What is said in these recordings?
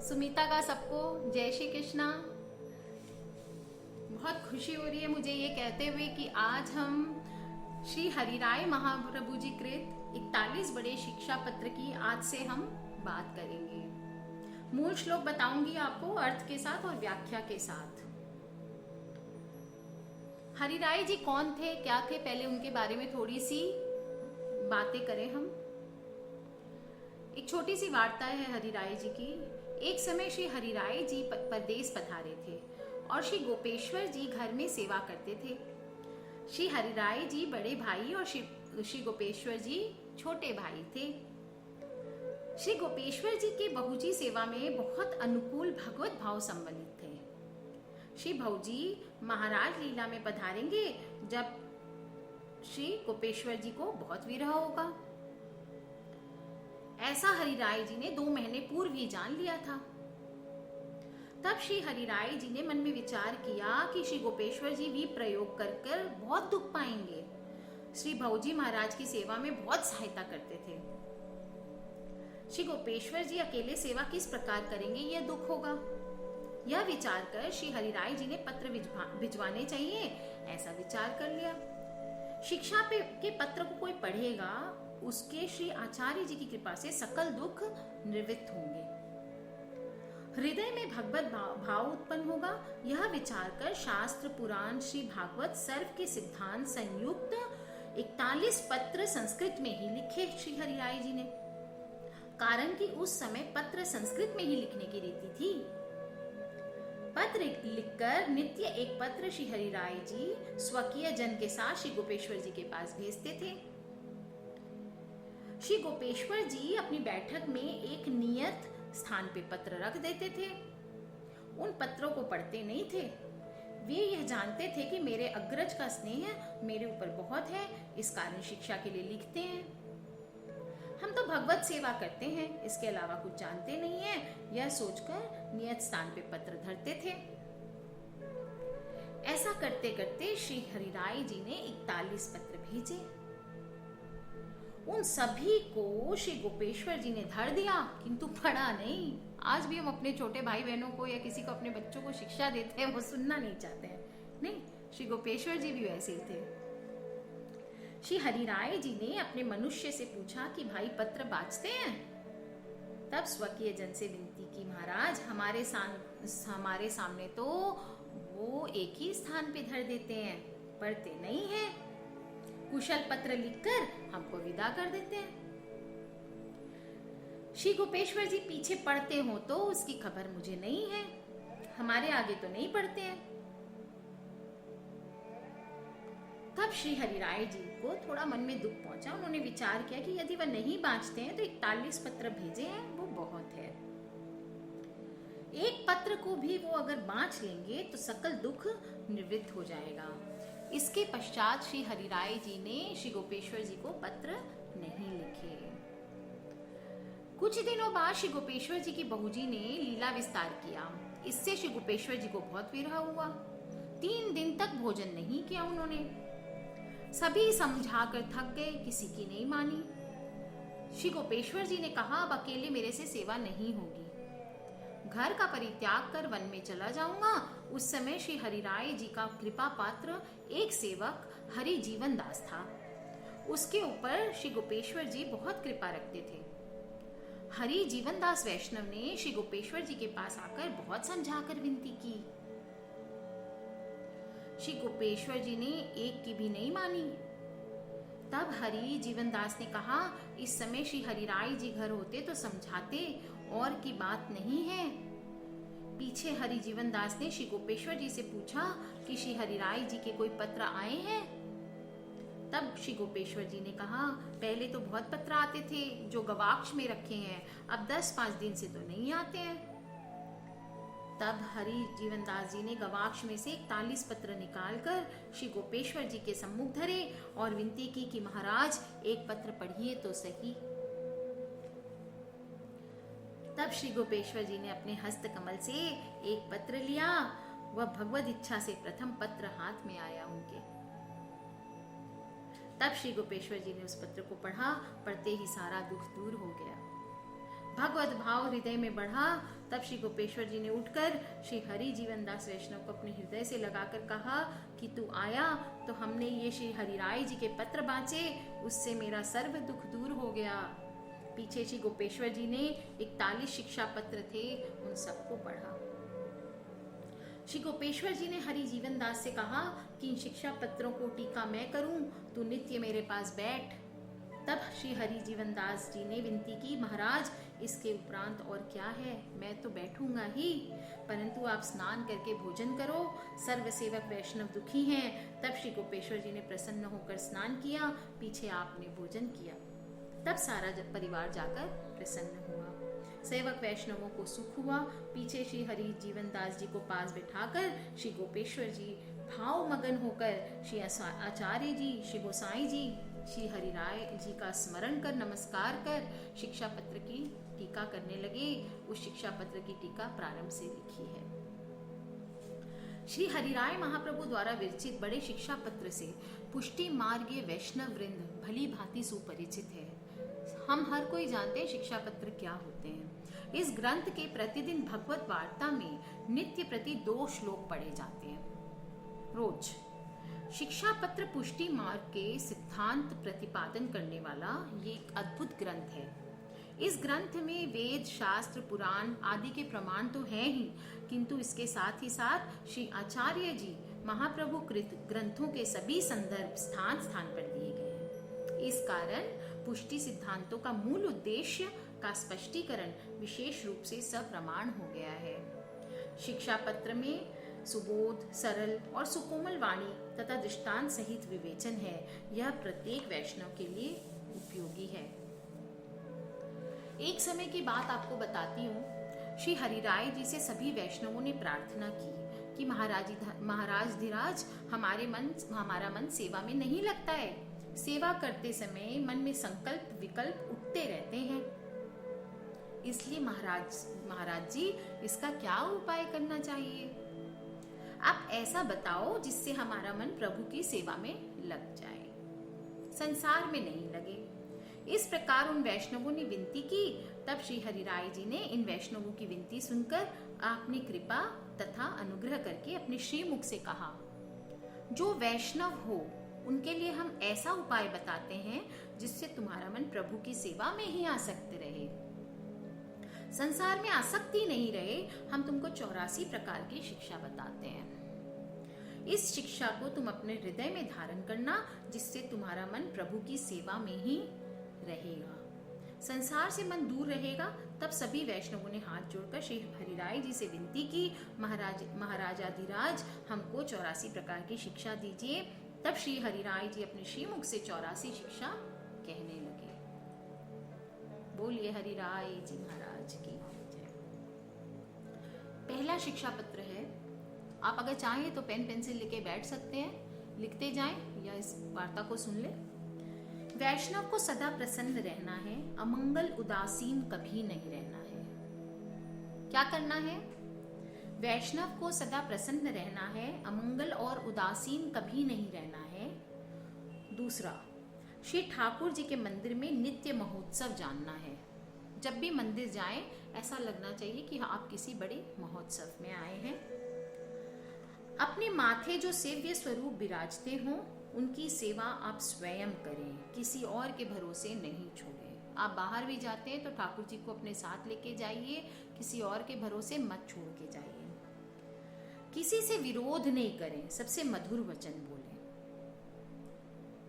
सुमिता का सबको जय श्री कृष्णा। बहुत खुशी हो रही है मुझे ये कहते हुए कि आज हम श्री हरिराय महाप्रभु जी कृत 41 बड़े शिक्षा पत्र की आज से हम बात करेंगे। मूल श्लोक बताऊंगी आपको अर्थ के साथ और व्याख्या के साथ। हरिराय जी कौन थे, क्या थे, पहले उनके बारे में थोड़ी सी बातें करें हम। एक छोटी सी वार्ता है हरिराय जी की। एक समय श्री हरिराय जी परदेश पधारे थे और श्री गोपेश्वर जी घर में सेवा करते थे। श्री हरिराय जी बड़े भाई और श्री गोपेश्वर जी छोटे भाई थे। श्री गोपेश्वर जी के बहुजी सेवा में बहुत अनुकूल भगवत भाव सम्मिलित थे। श्री भाऊजी महाराज लीला में पधारेंगे जब श्री गोपेश्वर जी को बहुत विरह होगा। ऐसा हरिराय जी ने 2 महीने पूर्व ही जान लिया था। तब श्री हरिराय जी ने मन में विचार किया कि श्री गोपेश्वर जी भी प्रयोग कर कर बहुत दुख पाएंगे। श्री भाऊजी महाराज की सेवा में बहुत सहायता करते थे। श्री गोपेश्वर जी अकेले सेवा किस प्रकार करेंगे, यह दुख होगा। यह विचार कर श्री हरिराय जी ने पत्र भिजवाने चाहिए, ऐसा विचार कर लिया। शिक्षा के पत्र को कोई पढ़ेगा, उसके श्री आचार्य जी की कृपा से सकल दुख निवृत्त होंगे, हृदय में भगवत भाव उत्पन्न होगा। यह विचार कर शास्त्र पुराण श्री भागवत सर्व के सिद्धांत संयुक्त 41 पत्र संस्कृत में ही लिखे श्री हरिराय जी ने। कारण कि उस समय पत्र संस्कृत में ही लिखने की रीति थी। पत्र लिखकर नित्य एक पत्र श्री हरिराय जी स्वकीय जन के साथ श्री गोपेश्वर जी के पास भेजते थे। श्री गोपेश्वर जी अपनी बैठक में एक नियत स्थान पे पत्र रख देते थे। उन पत्रों को पढ़ते नहीं थे। वे यह जानते थे कि मेरे अग्रज का स्नेह मेरे ऊपर बहुत है, इस कारण शिक्षा के लिए लिखते हैं। हम तो भगवत सेवा करते हैं, इसके अलावा कुछ जानते नहीं है, यह सोचकर नियत स्थान पे पत्र धरते थे। ऐसा करते करते श्री हरिराय जी ने 41 पत्र भेजे। उन सभी को श्री गोपेश्वर जी ने धर दिया, किंतु पढ़ा नहीं। आज भी हम अपने छोटे भाई बहनों को या किसी को अपने बच्चों को शिक्षा देते हैं, वो सुनना नहीं चाहते हैं। नहीं, श्री गोपेश्वर जी भी वैसे ही थे। श्री हरिराय जी ने अपने मनुष्य से पूछा कि भाई पत्र बाँचते हैं? तब स्वकीय जन से विनती की, महाराज हमारे सामने तो वो एक ही स्थान पे धर देते हैं, पढ़ते नहीं है। कुशल पत्र लिखकर हमको विदा कर देते हैं। श्री गोपेश्वर जी पीछे पढ़ते हो तो उसकी खबर मुझे नहीं है, हमारे आगे तो नहीं पढ़ते हैं। तब श्री हरिराय जी को थोड़ा मन में दुख पहुंचा। उन्होंने विचार किया कि यदि वह नहीं बाँचते हैं तो 41 पत्र भेजे हैं, वो बहुत है। एक पत्र को भी वो अगर बाँच लेंगे तो सकल दुख निवृत्त हो जाएगा। इसके पश्चात श्री हरिराय जी ने श्री गोपेश्वर जी को पत्र नहीं लिखे। कुछ दिनों बाद श्री गोपेश्वर जी की बहुजी ने लीला विस्तार किया। इससे श्री गोपेश्वर जी को बहुत विरह हुआ। 3 दिन तक भोजन नहीं किया उन्होंने। सभी समझाकर थक गए, किसी की नहीं मानी। श्री गोपेश्वर जी ने कहा, अब अकेले मेरे से सेवा नहीं होगी, घर का परित्याग कर वन में चला जाऊंगा। उस समय श्री हरिराय जी का कृपा पात्र एक सेवक हरि जीवन दास था। उसके ऊपर श्री गोपेश्वर जी बहुत कृपा रखते थे। हरि जीवन दास वैष्णव ने श्री गोपेश्वर जी के पास आकर बहुत समझाकर विनती की। श्री गोपेश्वर जी ने एक की भी नहीं मानी। तब हरि जीवन दास ने कहा, इस समय श्री हरिराय जी घर होते तो समझाते, और की बात नहीं है। पीछे हरि जीवन दास ने श्री गोपेश्वर जी से पूछा कि श्री हरिराय जी के कोई पत्र आए हैं? तब श्री गोपेश्वर जी ने कहा, पहले तो बहुत पत्र आते थे जो गवाक्ष में रखे हैं, अब 10-5 दिन से तो नहीं आते हैं। तब हरि जीवन दास जी ने गवाक्ष में से 41 पत्र निकालकर श्री गोपेश्वर जी के सम्मुख धरे और विनती की कि महाराज एक पत्र पढ़िए तो सही। तब श्री गोपेश्वर जी ने अपने हस्त कमल से एक पत्र लिया। वह भगवद इच्छा से प्रथम पत्र हाथ में आया उनके। तब श्री गोपेश्वर जी ने उस पत्र को पढ़ा। पढ़ते ही सारा दुख दूर हो गया। भगवत भाव हृदय में बढ़ा। तब श्री गोपेश्वर जी ने उठकर श्री हरि जीवनदास वैष्णव को अपने हृदय से लगाकर कहा कि तू आया तो हमने ये श्री हरिराय जी के पत्र बांचे, उससे मेरा सर्व दुख दूर हो गया। पीछे श्री गोपेश्वर जी ने 41 शिक्षा पत्र थे, उन सबको पढ़ा। श्री गोपेश्वर जी ने हरि जीवनदास से कहा कि इन शिक्षा पत्रों को टीका मैं करूं, तू नित्य मेरे पास बैठ। तब श्री हरि जीवनदास जी ने विनती की, महाराज इसके उपरांत और क्या है, मैं तो बैठूंगा ही, परंतु आप स्नान करके भोजन करो, सर्व सेवक वैष्णव दुखी हैं। तब श्री गोपेश्वर जी ने प्रसन्न होकर स्नान किया, पीछे आपने भोजन किया। तब सारा परिवार जाकर प्रसन्न हुआ, सेवक वैष्णवों को सुख हुआ। पीछे श्री हरि जीवनदास जी को पास बिठाकर श्री गोपेश्वर जी भाव मगन होकर श्री आचार्य जी, श्री गोसाई जी, श्री हरिराय जी का स्मरण कर नमस्कार कर शिक्षा पत्र की टीका करने लगे। उस शिक्षा पत्र की टीका प्रारंभ से लिखी है। श्री हरिराय महाप्रभु द्वारा विरचित बड़े शिक्षा पत्र से पुष्टि मार्गीय वैष्णव वृंद भली भांति सुपरिचित है। हम हर कोई जानते हैं शिक्षा पत्र क्या होते हैं। इस ग्रंथ के प्रतिदिन भगवत वार्ता में नित्य प्रति 2 श्लोक पढ़े जाते हैं रोज। शिक्षा पत्र पुष्टि मार्ग के सिद्धांत प्रतिपादन करने वाला ये एक अद्भुत ग्रंथ है। इस ग्रंथ में वेद, शास्त्र, पुराण आदि के प्रमाण तो हैं ही, किंतु इसके साथ ही साथ श्री आचार्य जी महाप्रभु कृत ग्रंथों के सभी संदर्भ स्थान स्थान पर दिए गए हैं। इस कारण पुष्टि सिद्धांतों का मूल उद्देश्य का स्पष्टीकरण विशेष रूप से सप्रमाण हो गया है। शिक्षा पत्र में सुबोध, सरल और सुकोमल वाणी तथा दृष्टांत सहित विवेचन है। यह प्रत्येक वैष्णव के लिए उपयोगी है। एक समय की बात आपको बताती हूँ। श्री हरिराय जी से सभी वैष्णवों ने प्रार्थना की कि महाराज धीराज, हमारा मन सेवा में नहीं लगता है। सेवा करते समय मन में संकल्प विकल्प उठते रहते हैं, इसलिए महाराज जी इसका क्या उपाय करना चाहिए? आप ऐसा बताओ जिससे हमारा मन प्रभु की सेवा में लग जाए, संसार में नहीं लगे। इस प्रकार उन वैष्णवों ने विनती की। तब श्री हरिराय जी ने इन वैष्णवों की विनती सुनकर अपनी कृपा तथा अनुग्रह करके अपने श्रीमुख से कहा, जो वैष्णव हो उनके लिए हम ऐसा उपाय बताते हैं जिससे तुम्हारा मन प्रभु की सेवा में ही आसक्त रहे, संसार में आसक्ति नहीं रहे। हम तुमको 84 प्रकार की शिक्षा बताते हैं। इस शिक्षा को तुम अपने हृदय में धारण करना, जिससे तुम्हारा मन प्रभु की सेवा में ही रहेगा, संसार से मन दूर रहेगा। तब सभी वैष्णवों ने हाथ जोड़कर श्री हरिराय जी से विनती की, महाराजाधिराज हमको 84 प्रकार की शिक्षा दीजिए। तब श्री हरिराय जी अपने श्रीमुख से 84 शिक्षा कहने लगे। बोलिए हरिराय जी महाराज की जय। पहला शिक्षा पत्र है। आप अगर चाहें तो पेन पेंसिल लेके बैठ सकते हैं, लिखते जाएं या इस वार्ता को सुन ले। वैष्णव को सदा प्रसन्न रहना है, अमंगल उदासीन कभी नहीं रहना है। क्या करना है? वैष्णव को सदा प्रसन्न रहना है, अमंगल और उदासीन कभी नहीं रहना है। दूसरा, श्री ठाकुर जी के मंदिर में नित्य महोत्सव जानना है। जब भी मंदिर जाएं ऐसा लगना चाहिए कि आप किसी बड़े महोत्सव में आए हैं। अपने माथे जो सेव्य स्वरूप विराजते हों उनकी सेवा आप स्वयं करें, किसी और के भरोसे नहीं छोड़ें। आप बाहर भी जाते हैं तो ठाकुर जी को अपने साथ लेके जाइए, किसी और के भरोसे मत छोड़ के जाइए। किसी से विरोध नहीं करें, सबसे मधुर वचन बोलें।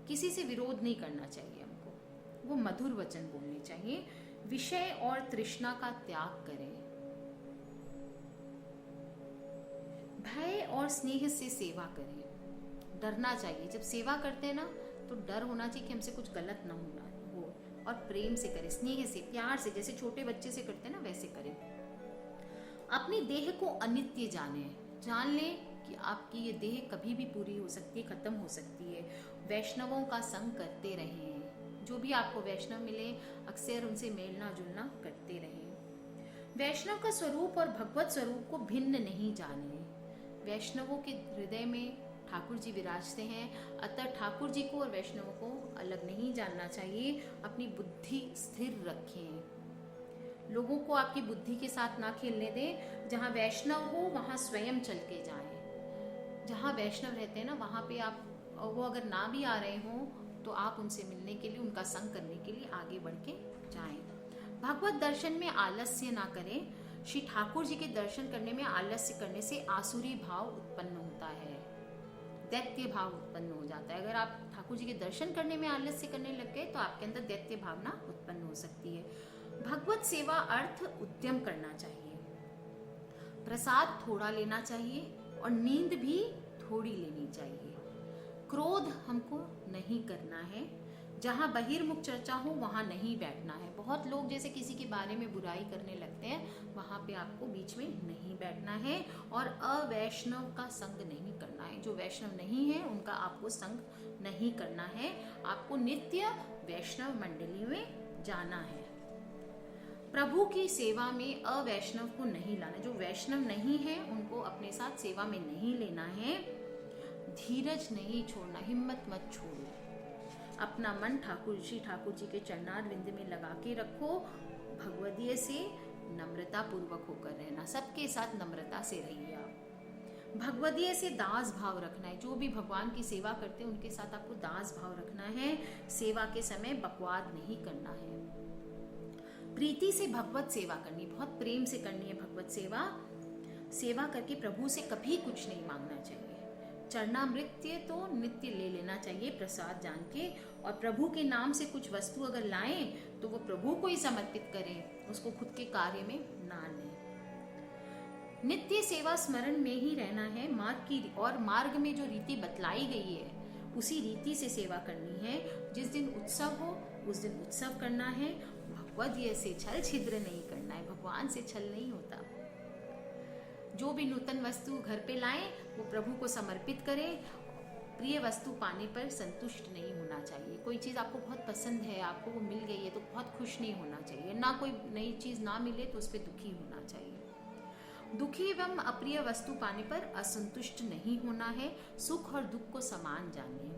किसी से विरोध नहीं करना चाहिए हमको, वो मधुर वचन बोलने चाहिए। विषय और तृष्णा का त्याग करें। भय और स्नेह से सेवा करें। डरना चाहिए, जब सेवा करते हैं ना तो डर होना चाहिए कि हमसे कुछ गलत ना होना हो, और प्रेम से करें, स्नेह से, प्यार से, जैसे छोटे बच्चे से करते हैं ना वैसे करें। अपनी देह को अनित्य जान लें कि आपकी ये देह कभी भी पूरी हो सकती है, खत्म हो सकती है। वैष्णवों का संग करते रहें, जो भी आपको वैष्णव मिले अक्सर उनसे मेलना जुलना करते रहें। वैष्णव का स्वरूप और भगवत स्वरूप को भिन्न नहीं जाने। वैष्णवों के हृदय में ठाकुर जी विराजते हैं, अतः ठाकुर जी को और वैष्णवों को अलग नहीं जानना चाहिए। अपनी बुद्धि स्थिर रखें। लोगों को आपकी बुद्धि के साथ ना खेलने दें। जहाँ वैष्णव हो वहाँ स्वयं चल के जाएं। जहाँ वैष्णव रहते हैं ना, वहाँ पे आप, वो अगर ना भी आ रहे हों तो आप उनसे मिलने के लिए, उनका संग करने के लिए आगे बढ़ के जाएं। भगवत दर्शन में आलस्य ना करें। श्री ठाकुर जी के दर्शन करने में आलस्य करने से आसुरी भाव उत्पन्न होता है, दैत्य भाव उत्पन्न हो जाता है। अगर आप ठाकुर जी के दर्शन करने में आलस्य करने लग गए तो आपके अंदर दैत्य भावना उत्पन्न हो सकती है। भगवत सेवा अर्थ उद्यम करना चाहिए, प्रसाद थोड़ा लेना चाहिए और नींद भी थोड़ी लेनी चाहिए। क्रोध हमको नहीं करना है। जहाँ बहिर्मुख चर्चा हो वहाँ नहीं बैठना है। बहुत लोग जैसे किसी के बारे में बुराई करने लगते हैं, वहाँ पे आपको बीच में नहीं बैठना है और अवैष्णव का संग नहीं करना है। जो वैष्णव नहीं है उनका आपको संग नहीं करना है। आपको नित्य वैष्णव मंडली में जाना है। प्रभु की सेवा में अवैष्णव को नहीं लाना। जो वैष्णव नहीं है उनको अपने साथ सेवा में नहीं लेना है। धीरज नहीं छोड़ना, हिम्मत मत छोड़ो। अपना मन श्री ठाकुर जी के चरणार विंद में लगा के रखो। भगवदीय से नम्रता पूर्वक होकर रहना, सबके साथ नम्रता से रहिए आप। भगवदीय से दास भाव रखना है। जो भी भगवान की सेवा करते हैं उनके साथ आपको दास भाव रखना है। सेवा के समय बकवाद नहीं करना है। प्रीति से भगवत सेवा करनी, बहुत प्रेम से करनी है भगवत सेवा। सेवा करके प्रभु से कभी कुछ नहीं मांगना चाहिए। चरणामृत्य तो नित्य ले लेना चाहिए प्रसाद जान के, और प्रभु के नाम से कुछ वस्तु अगर लाएं तो वो प्रभु को ही समर्पित करें, उसको खुद के कार्य में ना लें। नित्य सेवा स्मरण में ही रहना है। मार्ग में जो रीति बतलाई गई है उसी रीति से सेवा करनी है। जिस दिन उत्सव हो उस दिन उत्सव करना है। भगवद से छल छिद्र नहीं करना है। भगवान से छल नहीं होता। जो भी नूतन वस्तु घर पे लाएं वो प्रभु को समर्पित करें। प्रिय वस्तु पाने पर संतुष्ट नहीं होना चाहिए। कोई चीज़ आपको बहुत पसंद है, आपको वो मिल गई है तो बहुत खुश नहीं होना चाहिए। ना कोई नई चीज़ ना मिले तो उस पर दुखी होना चाहिए। दुखी एवं अप्रिय वस्तु पाने पर असंतुष्ट नहीं होना है। सुख और दुख को समान जानिए।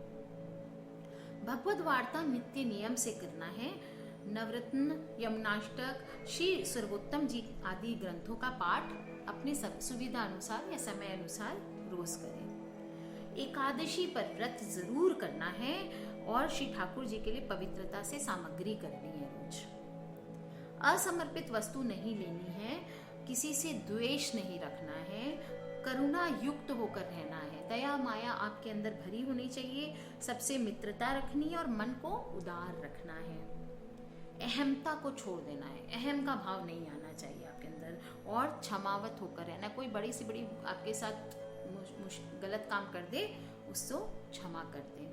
भगवद वार्ता नित्य नियम से करना है। नवरत्न, यमुनाष्टक, श्री सर्वोत्तम जी आदि ग्रंथों का पाठ अपने सुविधा अनुसार या समय अनुसार रोज करें। एकादशी पर व्रत जरूर करना है और श्री ठाकुर जी के लिए पवित्रता से सामग्री करनी है रोज। असमर्पित वस्तु नहीं लेनी है। किसी से द्वेष नहीं रखना है। करुणा युक्त होकर रहना है। दया माया आपके अंदर भरी होनी चाहिए। सबसे मित्रता रखनी है और मन को उदार रखना है। अहमता को छोड़ देना है। अहम का भाव नहीं आना चाहिए आपके अंदर। और क्षमावत होकर रहना। कोई बड़ी से बड़ी आपके साथ गलत काम कर दे उसको क्षमा कर दे।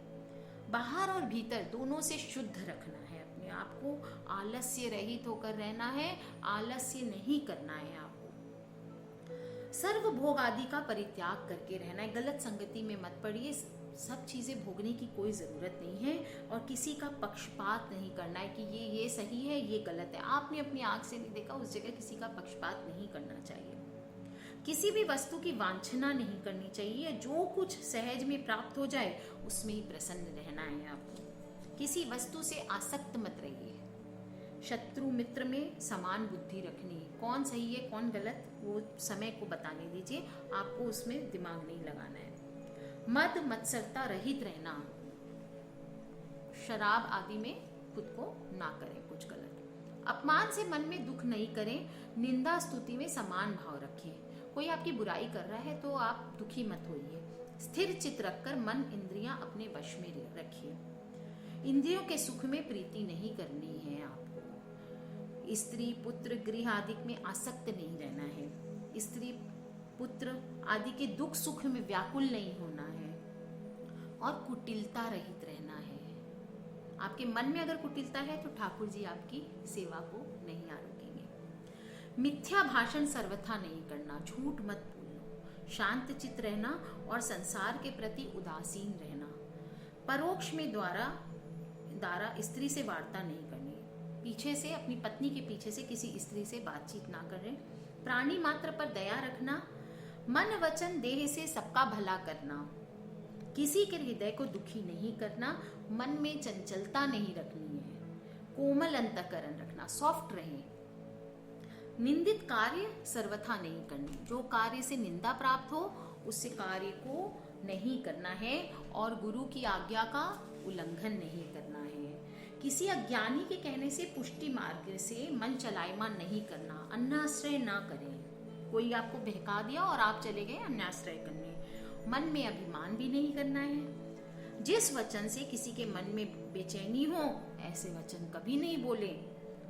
बाहर और भीतर दोनों से शुद्ध रखना है अपने आप को। आलस्य रहित होकर रहना है। आलस्य नहीं करना है आपको। सर्व भोग आदि का परित्याग करके रहना है। गलत संगति में मत पड़िए। सब चीजें भोगने की कोई जरूरत नहीं है और किसी का पक्षपात नहीं करना है कि ये सही है ये गलत है। आपने अपनी आंख से नहीं देखा उस जगह किसी का पक्षपात नहीं करना चाहिए। किसी भी वस्तु की वांछना नहीं करनी चाहिए। जो कुछ सहज में प्राप्त हो जाए उसमें ही प्रसन्न रहना है आपको। किसी वस्तु से आसक्त मत रहिए। शत्रु मित्र में समान बुद्धि रखनी। कौन सही है कौन गलत वो समय को बताने दीजिए। आपको उसमें दिमाग नहीं लगाना है। मद मत्सरता रहित रहना। शराब आदि में खुद को ना करें कुछ गलत। अपमान से मन में दुख नहीं करें। निंदा स्तुति में समान भाव रखें। कोई आपकी बुराई कर रहा है तो आप दुखी मत होइए। स्थिर चित्त रखकर मन इंद्रियां अपने वश में रखिए। इंद्रियों के सुख में प्रीति नहीं करनी है आपको। स्त्री पुत्र गृह आदि में आसक्त नहीं रहना है। स्त्री पुत्र आदि के दुख सुख में व्याकुल नहीं होना है और कुटिलता रहित रहना है। आपके मन में अगर कुटिलता है तो ठाकुर जी आपकी सेवा को नहीं आरोकेंगे। मिथ्या भाषण सर्वथा नहीं करना। झूठ मत बोलना। शांत चित्त रहना और संसार के प्रति उदासीन रहना। परोक्ष में द्वारा स्त्री से वार्ता नहीं करनी। पीछे से अपनी पत्नी के पीछे से किसी स्त्री से बातचीत ना करें। प्राणी मात्र पर दया रखना। मन वचन देह से सबका भला करना। किसी के हृदय को दुखी नहीं करना। मन में चंचलता नहीं रखनी है। कोमल अंतःकरण रखना। सॉफ्ट रहें। निंदित कार्य सर्वथा नहीं करने, जो कार्य से निंदा प्राप्त हो उस कार्य को नहीं करना है और गुरु की आज्ञा का उल्लंघन नहीं करना है। किसी अज्ञानी के कहने से पुष्टि मार्ग से मन चलायमान नहीं करना, अन्याश्रय ना करें। कोई आपको बहका दिया और आप चले गए अन्याश्रय करने, मन में अभिमान भी नहीं करना है। जिस वचन से किसी के मन में बेचैनी हो ऐसे वचन कभी नहीं बोले।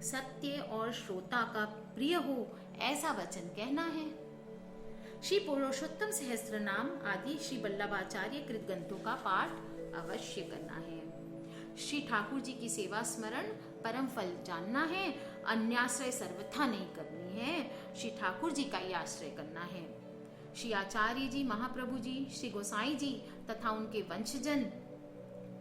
सत्य और श्रोता का प्रिय हो ऐसा वचन कहना है। श्री पुरुषोत्तम सहस्त्र नाम आदि श्री वल्लभाचार्य कृत ग्रंथों का पाठ अवश्य करना है। श्री ठाकुर जी की सेवा स्मरण परम फल जानना है। अन्याश्रय सर्वथा नहीं करनी है, श्री ठाकुर जी का ही आश्रय करना है। श्री आचार्य जी, महाप्रभु जी, श्री गोसाई जी तथा उनके वंशजन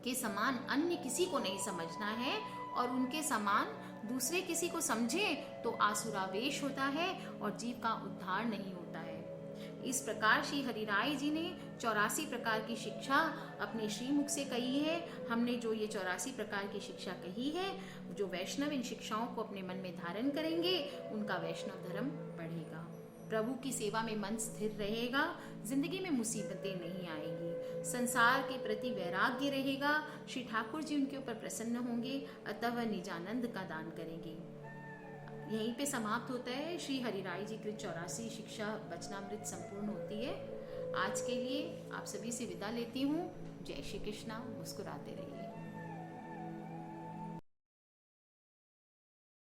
के समान अन्य किसी को नहीं समझना है और उनके समान दूसरे किसी को समझे तो आसुरावेश होता है और जीव का उद्धार नहीं होता है। इस प्रकार श्री हरिराय जी ने 84 प्रकार की शिक्षा अपने श्रीमुख से कही है। हमने जो ये 84 प्रकार की शिक्षा कही है, जो वैष्णव इन शिक्षाओं को अपने मन में धारण करेंगे उनका वैष्णव धर्म बढ़ेगा, प्रभु की सेवा में मन स्थिर रहेगा, जिंदगी में मुसीबतें नहीं आएगी, संसार के प्रति वैराग्य रहेगा, श्री ठाकुर जी उनके ऊपर प्रसन्न होंगे, अतः वह निजानंद का दान करेंगे। यहीं पे समाप्त होता है श्री हरिराय जी कृत 84 शिक्षा वचनामृत संपूर्ण होती है। आज के लिए आप सभी से विदा लेती हूँ। जय श्री कृष्णा। मुस्कुराते रहिए।